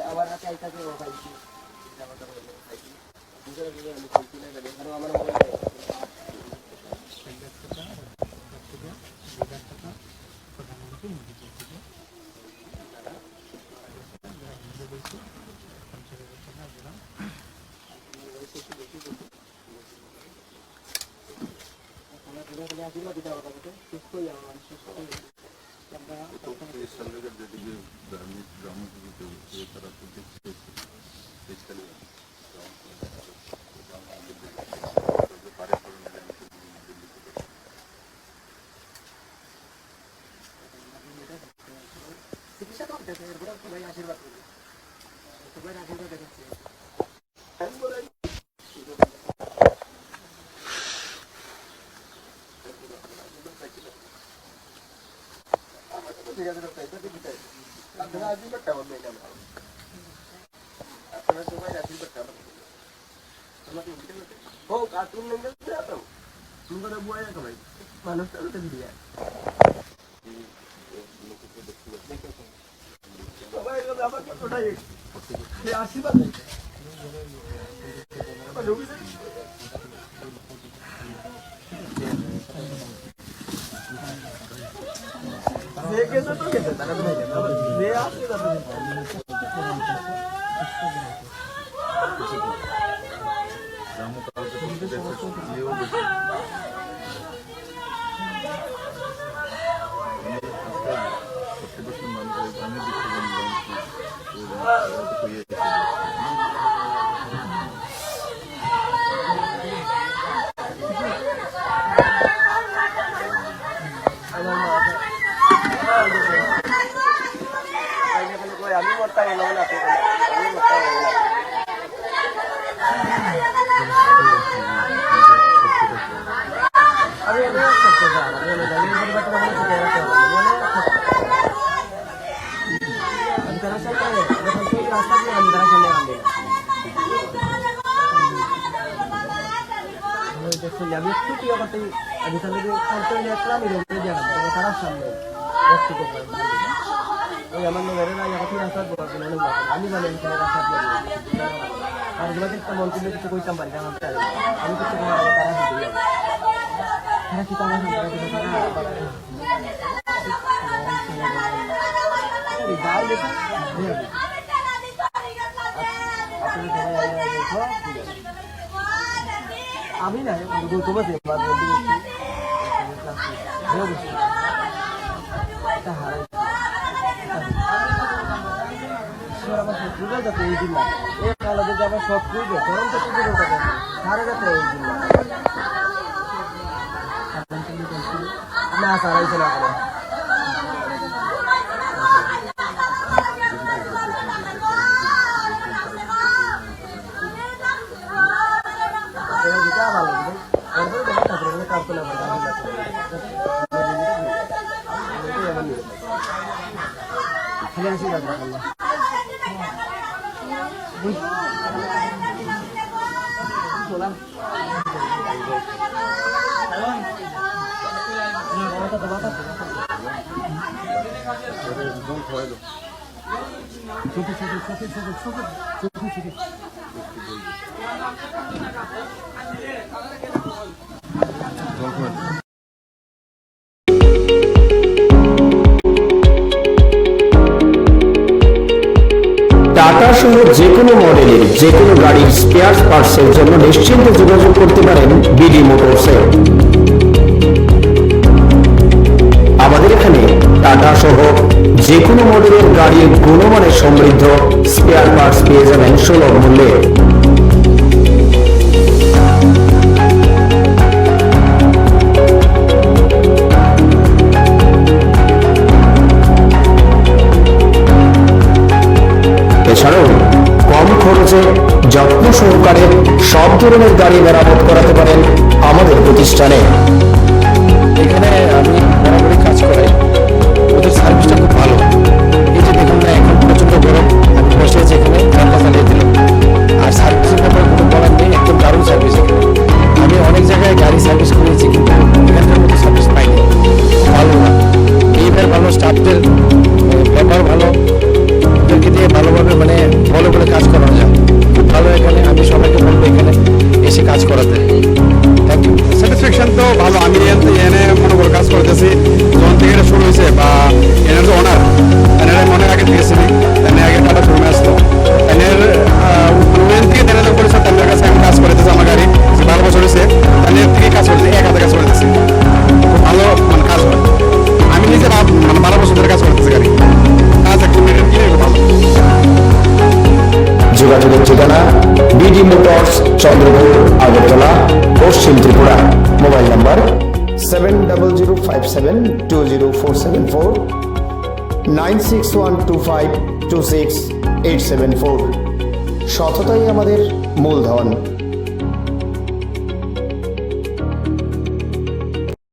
আমার কাছে আইতাছে ও ভাই আমি না গৌতম আছে আমার শত্রুরা যাতে এই দিন এই কালাতে যাবে সব করবে তখন তো সারা যাতে এই দিন না সারাইছে না করে টাটা সহ যে কোনো মডেলের যে কোনো গাড়ির স্পেয়ার পার্টসের জন্য নিশ্চিন্তে যোগাযোগ করতে পারেন বিডি মোটরসে। আমাদের আমাদের এখানে টাটা সহ যে কোনো মডেলের গাড়ির গুণমানের সমৃদ্ধ স্পেয়ার পার্টস পেয়ে যাবেন সুলভ মূল্যে। এছাড়াও কম খরচে যত্ন সহকারে সব ধরনের গাড়ি মেরামত করাতে পারেন আমাদের প্রতিষ্ঠানে। এখানে আমি বরাবরই কাজ করাই, ওদের সার্ভিসটা খুব ভালো। এই যে দেখুন না, এখন প্রচণ্ড গরম, আমি বসে আছি এখানে, ঠান্ডা চালিয়ে দিলাম। আর সার্ভিসের ব্যাপারে কোনো বলার নেই, একদম দারুণ সার্ভিস এখানে। আমি অনেক জায়গায় গাড়ি সার্ভিস করেছি, কিন্তু এখানকার মতো সার্ভিস পাইনি, খুব ভালো না। এইবার ভালো, স্টাফদের ব্যবহার ভালো, ওদেরকে দিয়ে ভালোভাবে মানে ভালো করে কাজ করানো যায়, খুব ভালো এখানে। আমি সবাইকে বলবো এখানে এসে কাজ করাতে। Thank you. স্যাটিসফ্যাকশন তো ভালো। আমি এনে মনে করে কাজ করতেছি যখন থেকে এটা শুরু হয়েছে, বা এনার যে ওনার, এনার মনে আগে থেকে ছিলি, এনে আগে টাটা শোরুমে আসতো, এনের ওয়েন থেকে তেনাদের করেছে, তেনাদের কাছে আমি কাজ করতেছি। আমার গাড়ি যে 12 বছর হয়েছে, তেনের থেকে কাজ করতেছি, এক হাতে কাজ করতেছি, খুব ভালো মানে কাজ হয়। আমি নিজে মানে 12 বছর ধরে কাজ করতেছি গাড়ি, কাজ একটু মেটেরিয়াল কিনে ভালো। যোগাযোগের ঠিকানা বিডি মোটরস, চন্দ্রপুর, আগরতলা, পশ্চিম ত্রিপুরা। Mobile number 7005720474, 9612526874। সততাই আমাদের মূলধন।